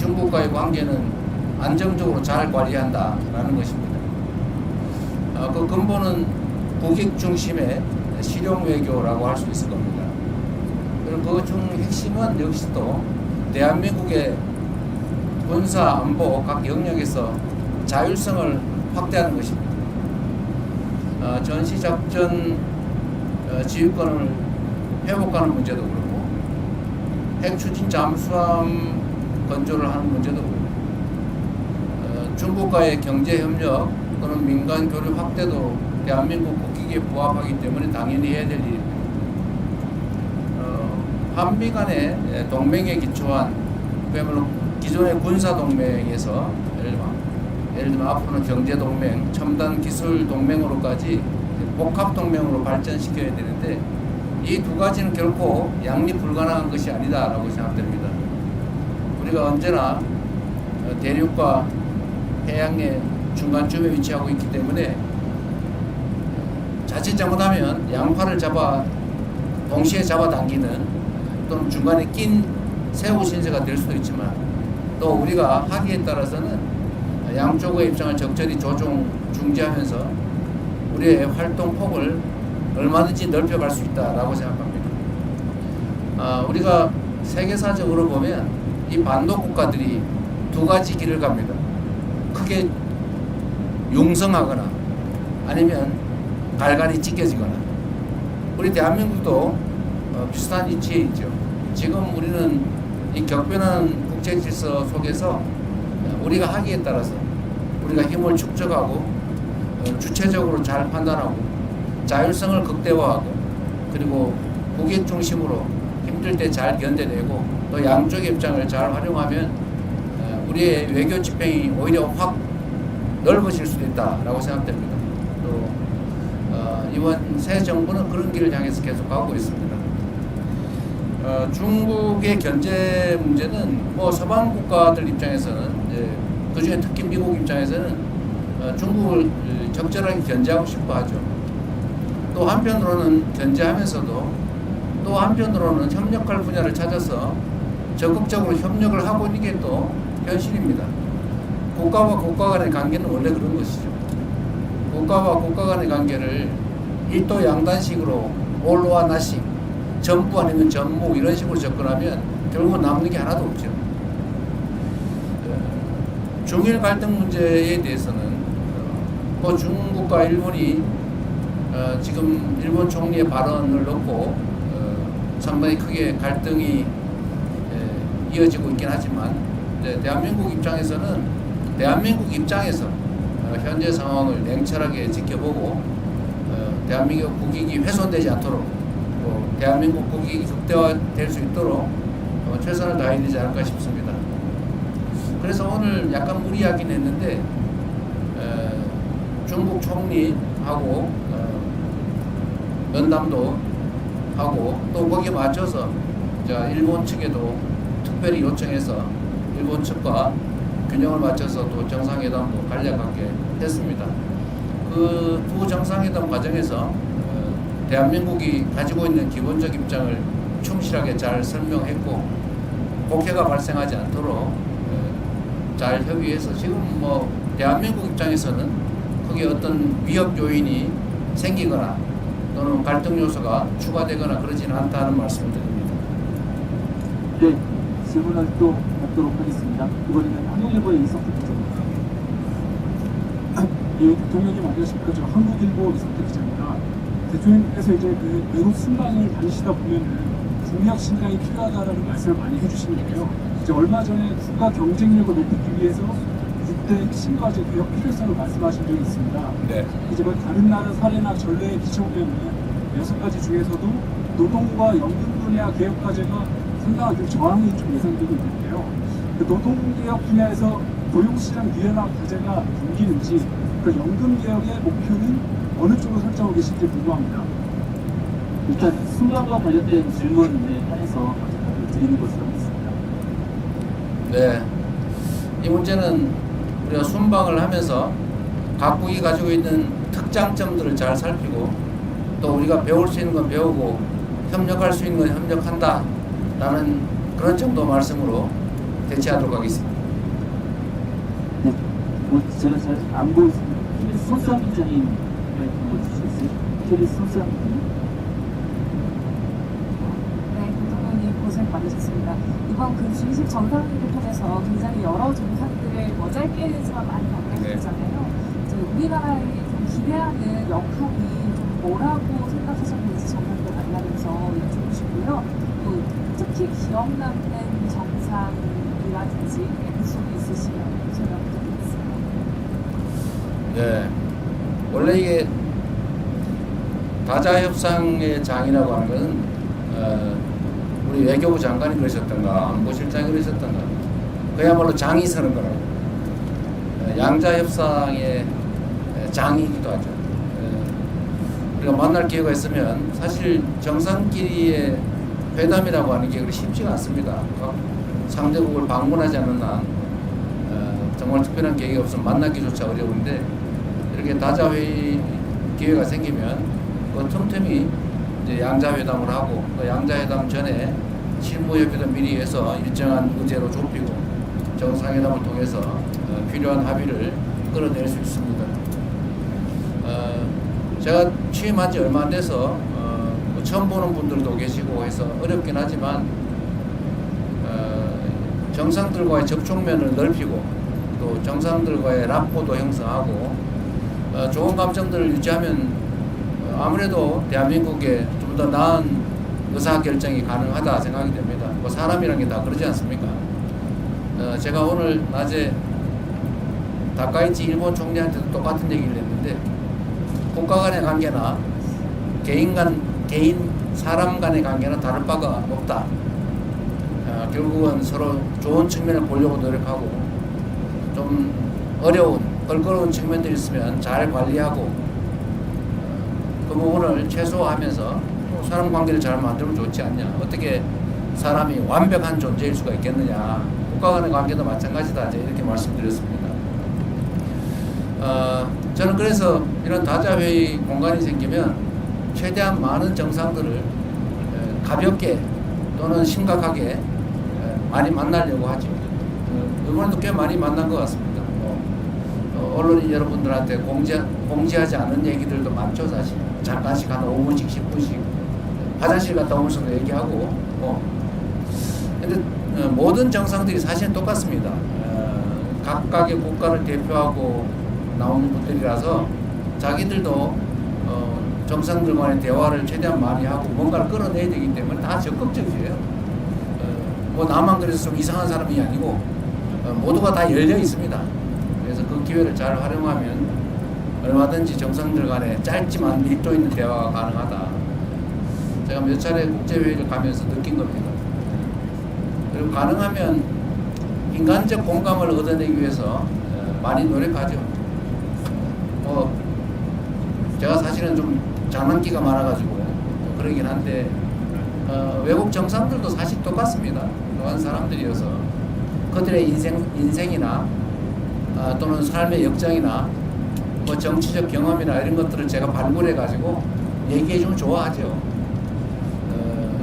중국과의 관계는 안정적으로 잘 관리한다라는 것입니다. 그 근본은 국익 중심의 실용 외교라고 할 수 있을 겁니다. 그리고 그 중 핵심은 역시 또 대한민국의 군사, 안보 각 영역에서 자율성을 확대하는 것입니다. 전시작전 지휘권을 회복하는 문제도 그렇고 핵추진 잠수함 건조를 하는 문제도 그렇고 중국과의 경제협력 또는 민간 교류 확대도 대한민국 국익에 부합하기 때문에 당연히 해야 될 일입니다. 한미 간의 동맹에 기초한 그야말로 기존의 군사동맹에서 예를 들면 앞으로는 경제동맹, 첨단기술동맹으로까지 복합동맹으로 발전시켜야 되는데 이 두 가지는 결코 양립 불가능한 것이 아니다라고 생각됩니다. 우리가 언제나 대륙과 해양의 중간쯤에 위치하고 있기 때문에 자칫 잘못하면 양팔을 동시에 잡아당기는 또는 중간에 낀 새우 신세가 될 수도 있지만 또 우리가 하기에 따라서는 양쪽의 입장을 적절히 중지하면서 우리의 활동 폭을 얼마든지 넓혀갈 수 있다라고 생각합니다. 우리가 세계사적으로 보면 이 반도 국가들이 두 가지 길을 갑니다. 크게 융성하거나 아니면 갈갈이 찢겨지거나. 우리 대한민국도 비슷한 위치에 있죠. 지금 우리는 이 격변한 국제 질서 속에서 우리가 하기에 따라서 우리가 힘을 축적하고 주체적으로 잘 판단하고 자율성을 극대화하고 그리고 국익 중심으로 힘들 때 잘 견뎌내고 또 양쪽의 입장을 잘 활용하면 우리의 외교 지평이 오히려 확 넓어질 수도 있다라고 생각됩니다. 또 이번 새 정부는 그런 길을 향해서 계속 가고 있습니다. 중국의 견제 문제는 뭐 서방 국가들 입장에서는 그 중에 특히 미국 입장에서는 중국을 적절하게 견제하고 싶어 하죠. 또 한편으로는 견제하면서도 또 한편으로는 협력할 분야를 찾아서 적극적으로 협력을 하고 있는 게 또 현실입니다. 국가와 국가 간의 관계는 원래 그런 것이죠. 국가와 국가 간의 관계를 일도 양단식으로 올로와 나식, 전부 아니면 전무 이런 식으로 접근하면 결국은 남는 게 하나도 없죠. 중일 갈등 문제에 대해서는 뭐 중국과 일본이 지금 일본 총리의 발언을 놓고 상당히 크게 갈등이 이어지고 있긴 하지만 대한민국 입장에서 현재 상황을 냉철하게 지켜보고 대한민국 국익이 훼손되지 않도록 대한민국 국익이 극대화될 수 있도록 최선을 다해야 되지 않을까 싶습니다. 그래서 오늘 약간 무리하긴 했는데 중국 총리하고 면담도 하고 또 거기에 맞춰서 일본 측에도 특별히 요청해서 일본 측과 균형을 맞춰서 또 정상회담도 간략하게 했습니다. 그 두 정상회담 과정에서 대한민국이 가지고 있는 기본적 입장을 충실하게 잘 설명했고 곡해가 발생하지 않도록 잘 협의해서 지금 뭐 대한민국 입장에서는 거기에 어떤 위협 요인이 생기거나 또는 갈등 요소가 추가되거나 그러지는 않다는 말씀을 드립니다. 네, 질문을 또 받도록 하겠습니다. 이번에는 한국일보의 이성택 기자입니다. 예, 대통령님 안녕하십니까? 저 한국일보 이성택 기자입니다. 대통령께서 이제 그 외국 순방을 다니시다 보면은 국력 신장이 필요하다라는 말씀을 많이 해주시는데요. 이제 얼마 전에 국가 경쟁력을 높이기 위해서 6대 핵심 과제 개혁 필요성을 말씀하신 적이 있습니다. 네. 이제 뭐 다른 나라 사례나 전례에 비춰보면 6가지 중에서도 노동과 연금 분야 개혁 과제가 상당하게 저항이 좀 예상되고 있는데요. 그 노동개혁 분야에서 고용시장 유연화 과제가 담기는지 그 연금 개혁의 목표는 어느 쪽으로 설정하고 계신지 궁금합니다. 일단 순방과 관련된 질문에 한해서 답을 드리는 것으로 하겠습니다. 네. 이 문제는 우리가 순방을 하면서 각국이 가지고 있는 특장점들을 잘 살피고 또 우리가 배울 수 있는 건 배우고 협력할 수 있는 건 협력한다 라는 그런 정도 말씀으로 대체하도록 하겠습니다. 네. 뭐 제가 잘 안 보였습니다. KBS 손수환 기자님 한번 주시겠어요? KBS 손수환 기자님. 네, 교통원님 고생 많으셨습니다. 이번 그 G20 정상회의를 통해서 굉장히 여러 정상들을 짧게지만 많이 만나셨잖아요. 이제 우리나라에 좀 기대하는 역할이 좀 뭐라고 생각하셨는지 정상들 만나면서 여쭤보고 싶고요. 또 특히 기억 남는 정상이라든지 에피소드 있으시면 제가 부탁드리겠습니다. 네, 원래 이게 다자 협상의 장이라고 하는 것은 우리 외교부 장관이 그러셨던가 안보실장이 그러셨던가 그야말로 장이 서는 거라고. 양자 협상의 장이기도 하죠. 우리가 만날 기회가 있으면 사실 정상끼리의 회담이라고 하는 게 그렇게 쉽지가 않습니다. 상대국을 방문하지 않는 한 정말 특별한 계기가 없으면 만나기조차 어려운데 이렇게 다자회의 기회가 생기면 그 틈틈이 이제 양자회담을 하고 그 양자회담 전에 실무협의도 미리 해서 일정한 의제로 좁히고 정상회담을 통해서 필요한 합의를 끌어낼 수 있습니다. 제가 취임한 지 얼마 안 돼서 뭐 처음 보는 분들도 계시고 해서 어렵긴 하지만 정상들과의 접촉면을 넓히고 또 정상들과의 라포도 형성하고 좋은 감정들을 유지하면 아무래도 대한민국에 좀 더 나은 의사결정이 가능하다 생각이 됩니다. 뭐 사람이란 게 다 그러지 않습니까? 제가 오늘 낮에 다카이치 일본 총리한테도 똑같은 얘기를 했는데 국가 간의 관계나 개인 사람 간의 관계는 다를 바가 없다. 결국은 서로 좋은 측면을 보려고 노력하고 좀 어려운 껄끄러운 측면들이 있으면 잘 관리하고 그 부분을 최소화하면서 사람 관계를 잘 만들면 좋지 않냐. 어떻게 사람이 완벽한 존재일 수가 있겠느냐. 국가 간의 관계도 마찬가지다. 이렇게 말씀드렸습니다. 저는 그래서 이런 다자회의 공간이 생기면 최대한 많은 정상들을 가볍게 또는 심각하게 많이 만나려고 하죠. 이번에도 꽤 많이 만난 것 같습니다. 언론인 여러분들한테 공지하지 않은 얘기들도 많죠, 사실. 잠깐씩 한 5분씩, 10분씩 화장실 갔다 오면서도 얘기하고. 근데 모든 정상들이 사실은 똑같습니다. 각각의 국가를 대표하고 나오는 분들이라서 자기들도 정상들 간의 대화를 최대한 많이 하고 뭔가를 끌어내야 되기 때문에 다 적극적이에요. 뭐 나만 그래서 좀 이상한 사람이 아니고 모두가 다 열려 있습니다. 그래서 그 기회를 잘 활용하면 얼마든지 정상들 간에 짧지만 밀도 있는 대화가 가능하다. 제가 몇 차례 국제회의를 가면서 느낀 겁니다. 그리고 가능하면 인간적 공감을 얻어내기 위해서 많이 노력하죠. 제가 사실은 좀 장난기가 많아가지고 그러긴 한데 외국 정상들도 사실 똑같습니다. 똑같은 사람들이어서 그들의 인생이나 또는 삶의 역정이나 뭐 정치적 경험이나 이런 것들을 제가 발굴해가지고 얘기해주면 좋아하죠.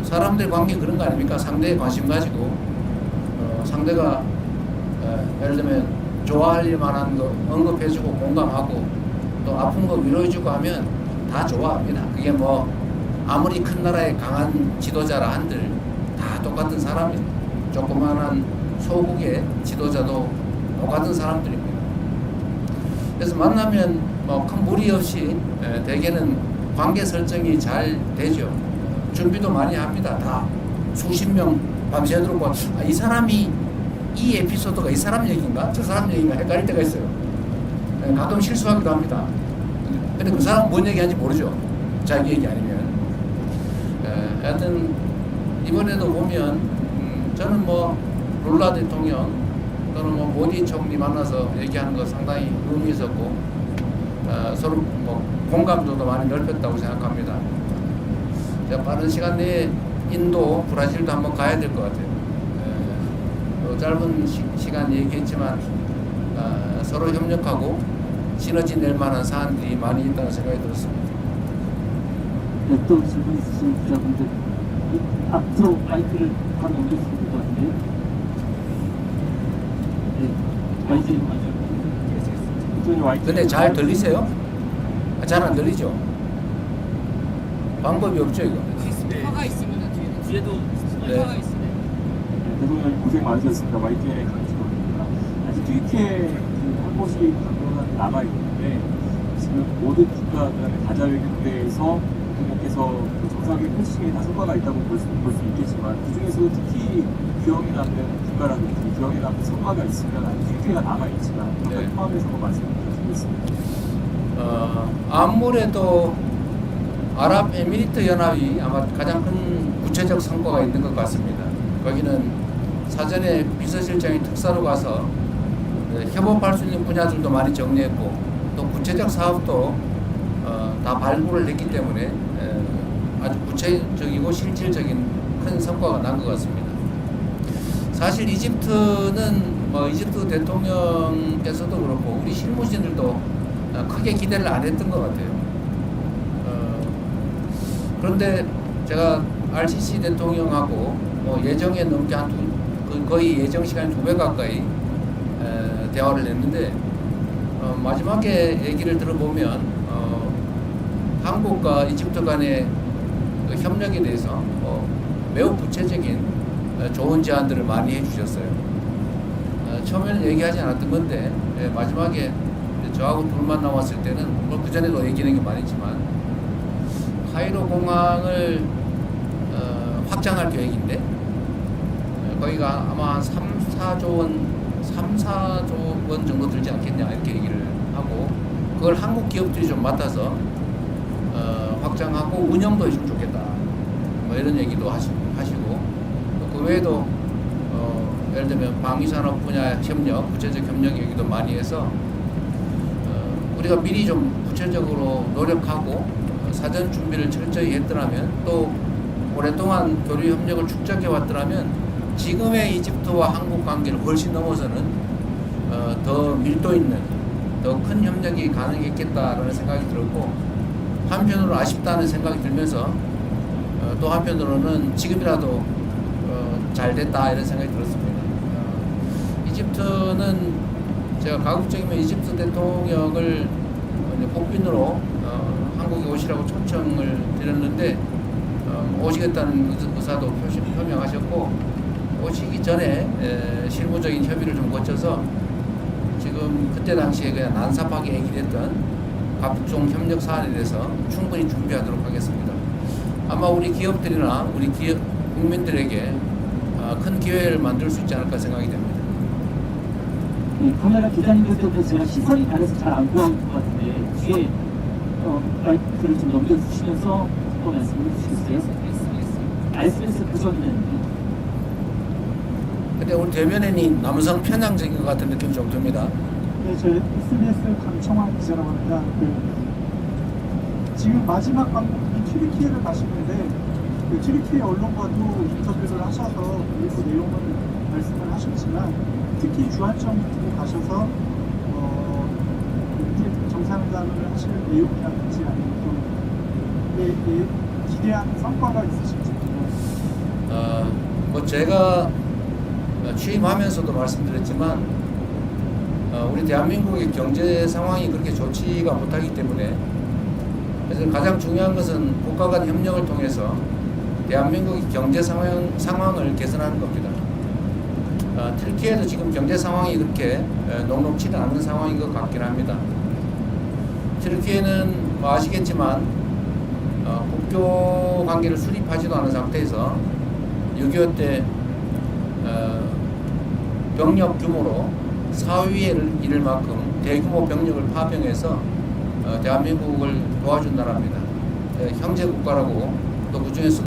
사람들 관계 그런 거 아닙니까? 상대에 관심 가지고 상대가 예를 들면 좋아할 만한 거 언급해주고 공감하고 또 아픈 거 위로해주고 하면 다 좋아합니다. 그게 뭐 아무리 큰 나라의 강한 지도자라 한들 다 똑같은 사람이에요. 조그만한 소국의 지도자도 똑같은 사람들입니다. 그래서 만나면 뭐 큰 무리 없이 대개는 관계 설정이 잘 되죠. 준비도 많이 합니다. 다 수십 명 밤새도록 이 사람이 이 에피소드가 이 사람 얘기인가 저 사람 얘기인가 헷갈릴 때가 있어요. 가끔 실수하기도 합니다. 근데 그 사람은 뭔 얘기하는지 모르죠. 자기 얘기 아니면. 하여튼 이번에도 보면 저는 뭐 룰라 대통령 또는 뭐 모디 총리 만나서 얘기하는 거 상당히 의미 있었고 서로 뭐 공감도도 많이 넓혔다고 생각합니다. 제가 빠른 시간 내에 인도, 브라질도 한번 가야 될 것 같아요. 짧은 시간 얘기했지만 서로 협력하고 시너지 낼 만한 사안들이 많이 있다는 생각이 들었습니다. 네, 또 질문 있으신 기자분들 앞으로 마이크를 한 넘길 수 있을 것 같은데요. YK. 근데 잘 들리세요? 잘 안 들리죠? 방법이 없죠 이거. 스피커가 있으면 뒤에도 네. 스피커가 있으면 대통령님 고생 많으셨습니다. YK 강직원입니다. 아직 뒤에 한 곳이 강론은 남아 있는데 지금 모든 국가들의 다자회견대에서 대통령께서 그 정상회의 표시에 다 성과가 있다고 볼 수 있겠지만 그 중에서도 특히 기억에 남는 국가라든지 기억에 남는 성과가 있으면 아직 뒤에가 남아 있지만 그걸 네. 포함해서 말씀을 드리겠습니다. 아무래도 아랍에미리트 연합이 아마 가장 큰 구체적 성과가 있는 것 같습니다. 거기는 사전에 비서실장이 특사로 가서 협업할 수 있는 분야들도 많이 정리했고 또 구체적 사업도 다 발굴을 했기 때문에 아주 구체적이고 실질적인 큰 성과가 난 것 같습니다. 사실 이집트는 이집트 대통령께서도 그렇고 우리 실무진들도 크게 기대를 안 했던 것 같아요. 그런데 제가 RCC 대통령하고 예정에 넘게 거의 예정 시간 2배 가까이 대화를 했는데 마지막에 얘기를 들어보면 한국과 이집트 간의 그 협력에 대해서 매우 구체적인 좋은 제안들을 많이 해주셨어요. 처음에는 얘기하지 않았던 건데 마지막에 저하고 둘만 나왔을 때는 뭐 그전에도 얘기하는 게 많았지만 카이로 공항을 확장할 계획인데 거기가 아마 한 3-4조 원 정도 들지 않겠냐 이렇게 얘기를 하고 그걸 한국 기업들이 좀 맡아서 확장하고 운영도 해주면 좋겠다 뭐 이런 얘기도 하시고 그 외에도 예를 들면 방위산업 분야 협력, 구체적 협력 얘기도 많이 해서 우리가 미리 좀 구체적으로 노력하고 사전 준비를 철저히 했더라면 또 오랫동안 교류 협력을 축적해 왔더라면 지금의 이집트와 한국 관계를 훨씬 넘어서는 더 밀도 있는 더 큰 협력이 가능했겠다라는 생각이 들었고 한편으로 아쉽다는 생각이 들면서 또 한편으로는 지금이라도 잘 됐다 이런 생각이 들었습니다. 이집트는 제가 가급적이면 이집트 대통령을 복빈으로 한국에 오시라고 초청을 드렸는데 오시겠다는 의사도 표명하셨고 오시기 전에 실무적인 협의를 좀 거쳐서 지금 그때 당시에 그냥 난삽하게 얘기했던 각종 협력 사안에 대해서 충분히 준비하도록 하겠습니다. 아마 우리 기업들이나 우리 국민들에게 큰 기회를 만들 수 있지 않을까 생각이 됩니다. 네, 카메라 기자님들도 제가 시선이 다르서 잘 안 보인 것 같은데 뒤에 마이크를 좀 넘겨주시면서 또 말씀을 해주시겠어요? SBS 부서는 근데 우리 대변인이 남성 편향적인 것 같은 느낌이 좀 듭니다. 네, 저 SBS 강청환 기자라고 합니다. 지금 마지막 방문이 튀르키예를 가시는데 튀르키예 언론과도 인터뷰를 하셔서 일부 내용을 말씀을 하셨지만 특히 주안점을 두고 가셔서 정상회담을 하실 내용이라든지 아니면 또 기대하는 성과가 있으실지 궁금합니다. 뭐 제가 취임하면서도 말씀드렸지만 우리 대한민국의 경제 상황이 그렇게 좋지가 못하기 때문에 그래서 가장 중요한 것은 국가 간 협력을 통해서 대한민국의 경제 상황을 개선하는 겁니다. 튀르키예도 지금 경제 상황이 그렇게 녹록치는 않은 상황인 것 같긴 합니다. 튀르키예는 뭐 아시겠지만 국교 관계를 수립하지도 않은 상태에서 6.25 때 병력 규모로 사위를 이를 만큼 대규모 병력을 파병해서 대한민국을 도와준 나라입니다. 형제 국가라고 또 그중에서